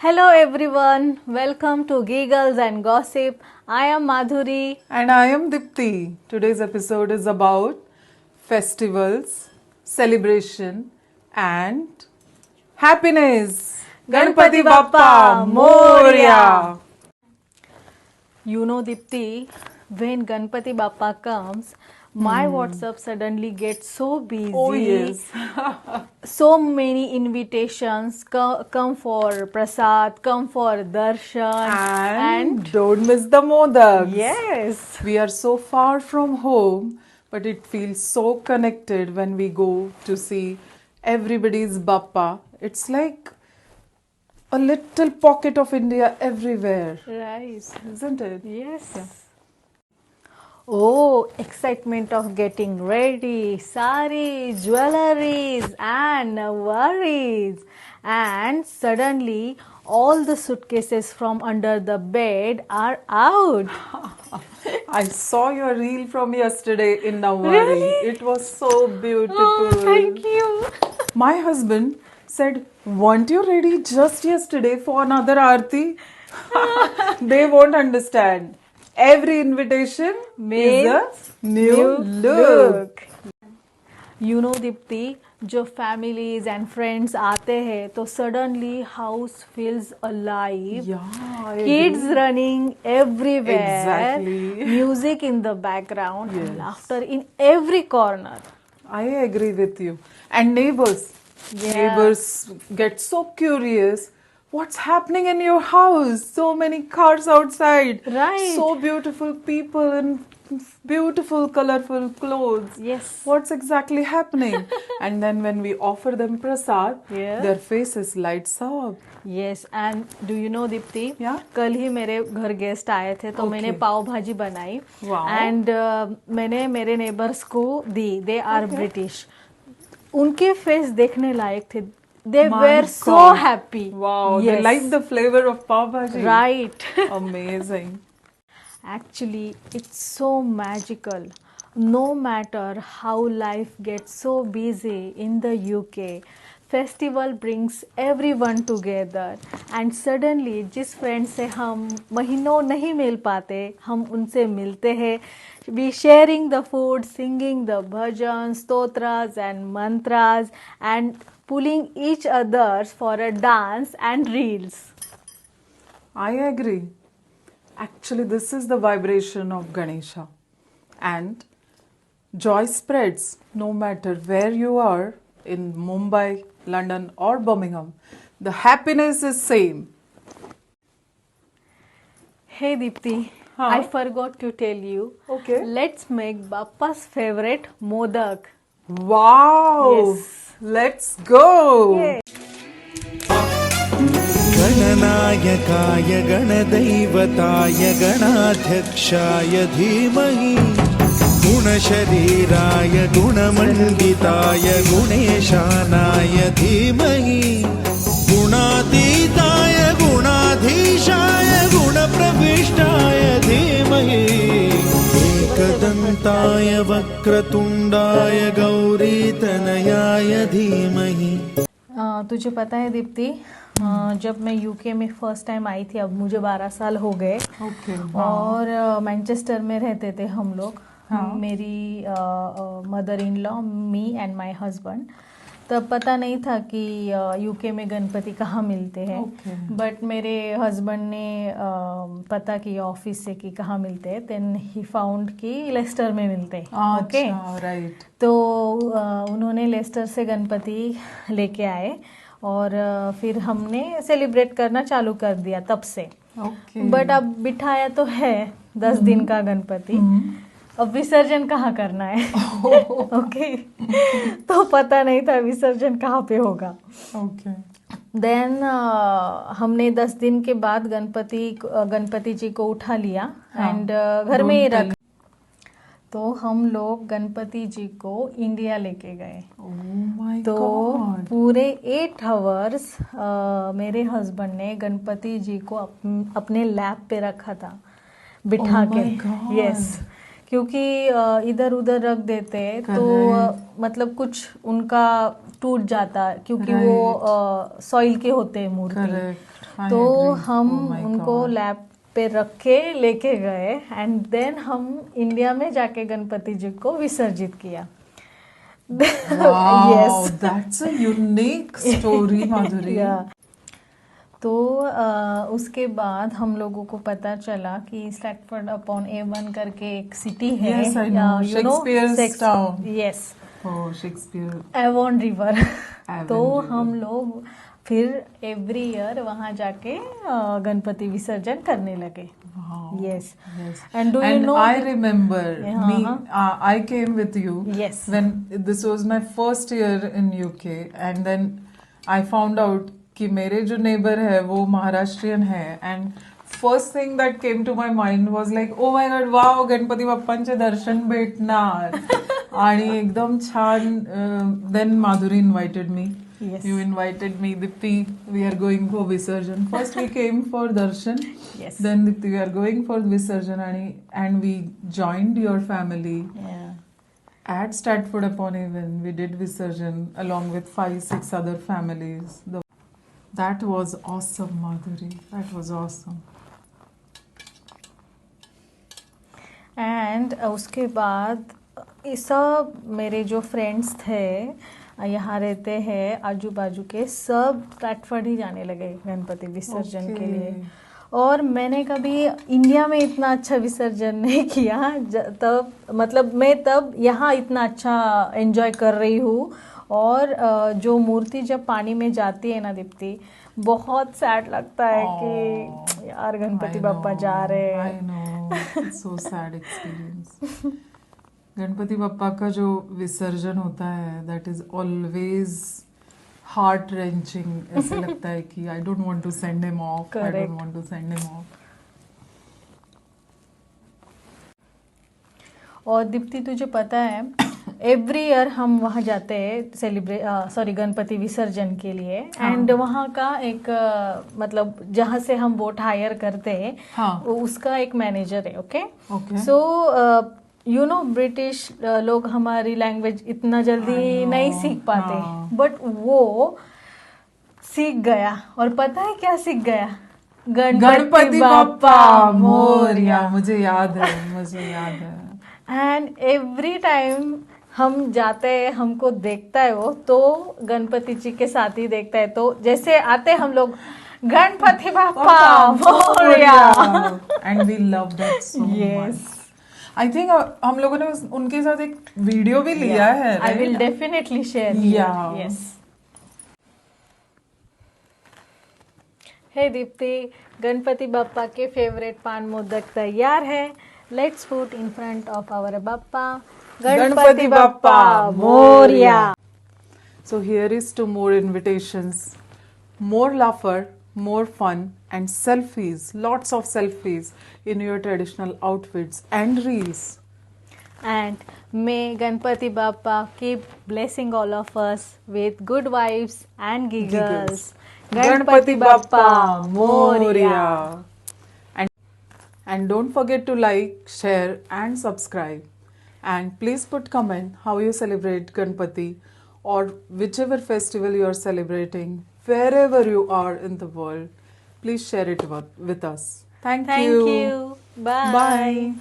Hello everyone, welcome to Giggles and Gossip. I am Madhuri. And I am Dipti. Today's episode is about festivals, celebration, and happiness. Ganpati Bappa Bappa Moria. You know, Dipti, when Ganpati Bappa comes, my WhatsApp suddenly gets so busy. Oh yes. So many invitations come for prasad, come for darshan, And don't miss the modaks. yes. We are so far from home, but it feels so connected when we go to see everybody's Bappa. It's like a little pocket of India everywhere, Right. isn't it? Yes. Yeah. Oh, excitement of getting ready, saris, jewelries, and worries. And suddenly, all the suitcases from under the bed are out. I saw your reel from yesterday in Navwari. Really? It was so beautiful. Oh, thank you. My husband said, "Weren't you ready just yesterday for another Aarti?" They won't understand. Every invitation is a new look. You know, Dipti, जो families and friends आते हैं तो suddenly house feels alive. Yeah, I Kids agree. running everywhere, Exactly. music in the background, Yes. and laughter in every corner. I agree with you. And neighbors. Yeah. Neighbors get so curious. What's happening in your house? So many cars outside. Right. So beautiful people in beautiful, colorful clothes. Yes. What's exactly happening? And then when we offer them prasad, Yeah. their faces lights up. Yes, and do you know, Dipti? Yeah. कल ही मेरे घर guest आए थे तो Okay. मैंने पाव भाजी बनाई Wow. And मैंने मेरे नेबर्स को दी. They are British. उनके फेस देखने लायक थे. They My were so God. Happy. Wow, they like the flavor of pav bhaji. Right. Amazing. Actually, it's so magical. No matter how life gets so busy in the UK, festival brings everyone together and suddenly जिस friend से हम महीनों नहीं मिल पाते हम उनसे मिलते हैं. We sharing the food, singing the bhajans, stotras and mantras and pulling each others for a dance and reels. I agree. Actually, this is the vibration of Ganesha. And joy spreads no matter where you are in Mumbai, London, or Birmingham. The happiness is same. Hey Deepti, Huh? I forgot to tell you. Okay. Let's make Bappa's favorite modak. Wow! Yes. Let's go! Yay. गणनायकाय गणदैवताय गणाध्यक्षाय धीमहि गुणशरीराय गुणमण्डिताय गुणेशानाय धीमहि गुणातीताय गुणाधीशाय गुणप्रविष्टाय धीमहि एकदन्ताय वक्रतुण्डाय गौरीतनयाय धीमहि. तुझे पता है दीप्ति, जब मैं यूके में फर्स्ट टाइम आई थी, अब मुझे 12 साल हो गए. Okay. और मैनचेस्टर में रहते थे हम लोग. मेरी mother in law, me and my husband. तब पता नहीं था कि यूके में गणपति कहाँ मिलते हैं. Okay. बट मेरे हस्बैंड ने पता किया ऑफिस से कि कहाँ मिलते हैं. देन ही फाउंड कि लेस्टर में मिलते हैं. ओके. Right. तो उन्होंने लेस्टर से गणपति लेके आए और फिर हमने सेलिब्रेट करना चालू कर दिया तब से. Okay. बट अब बिठाया तो है 10 दिन का गणपति. अब विसर्जन कहाँ करना है. ओके. तो पता नहीं था विसर्जन कहाँ पे होगा. Okay. देन हमने 10 दिन के बाद गणपति जी को उठा लिया एंड घर में ही Don't रख. तो हम लोग गणपति जी को इंडिया लेके गए. Oh my तो God. पूरे 8 आवर्स मेरे हस्बैंड ने गणपति जी को अपने लैप पे रखा था बिठा Oh के. my God. यस. क्योंकि इधर उधर रख देते तो मतलब कुछ उनका टूट जाता, क्योंकि वो सॉइल के होते हैं मूर्ति। Correct. I तो agree. हम Oh my उनको God. लैब पे रख के लेके गए एंड देन हम इंडिया में जाके गणपति जी को विसर्जित किया। Wow, Yes. that's a unique story, Madhuri. Yeah. तो उसके बाद हम लोगों को पता चला कि स्ट्रैटफोर्ड अपॉन एवन करके एक सिटी है। Yes, I know. Shakespeare's town. Yes, Oh, Shakespeare. Avon river. Avon तो River. हम लोग फिर एवरी ईयर वहाँ जाके गणपति विसर्जन करने लगे। Wow. Yes. Yes. And do you know I that- remember Yeah, me. I came with you. Yes. When this was my first year in UK, and then I found out कि मेरे जो neighbor है वो महाराष्ट्रियन है, and first thing that came to my mind was like, oh my god, wow, Ganpati बाप्पांचे दर्शन भेटणार. आणि एकदम छान. Then Madhuri invited me. Yes. You invited me, Dipti. We are going for Visarjan. First we came for darshan. Yes. Then Dipti, we are going for Visarjan, and we joined your family Yeah. at Stratford upon Avon. We did Visarjan along with 5-6 other families. That was awesome, Madhuri. That was awesome. And उसके बाद ये सब मेरे जो friends थे यहाँ रहते हैं आजू बाजू के, सब स्ट्रैटफोर्ड ही जाने लगे गणपति विसर्जन के लिए। और मैंने कभी इंडिया में इतना अच्छा विसर्जन नहीं किया तब, मतलब मैं तब यहाँ इतना अच्छा एंजॉय कर रही हूँ। और जो मूर्ति जब पानी में जाती है ना दीप्ति, बहुत सैड लगता है कि यार गणपति बाप्पा जा रहे हैं। I know. It's so sad experience. Ganpati Bappa का जो विसर्जन होता है, that is always heart wrenching. ऐसे लगता है कि I don't want to send him off, I don't want to send him off. और दीप्ति तुझे पता है एवरी ईयर हम वहाँ जाते हैं गणपति विसर्जन के लिए। एंड वहाँ का एक मतलब जहाँ से हम बोट हायर करते हैं, उसका एक मैनेजर है। Okay, so you know British लोग हमारी लैंग्वेज इतना जल्दी नहीं सीख पाते, बट वो सीख गया। और पता है क्या सीख गया? गणपति बाप्पा मोरया। मुझे याद है। एंड एवरी टाइम हम जाते हैं, हमको देखता है वो, तो गणपति जी के साथ ही देखता है। तो जैसे आते हम लोग Ganpati Bappa Morya, and we love that so much. I think हम लोगों ने उनके साथ एक वीडियो भी लिया है। I will definitely share. Yes. Hey Deepti, Ganpati Bappa के फेवरेट पान मोदक तैयार है। Let's put in front of our Bappa. Ganpati Bappa Morya. So here is to more invitations, more laughter, more fun, and selfies, lots of selfies in your traditional outfits and reels. And may Ganpati Bappa keep blessing all of us with good vibes and giggles. Ganpati Bappa Moria. And don't forget to like, share, and subscribe. And please put comment how you celebrate Ganpati or whichever festival you are celebrating, wherever you are in the world. Please share it with us. Thank you. Bye. Bye.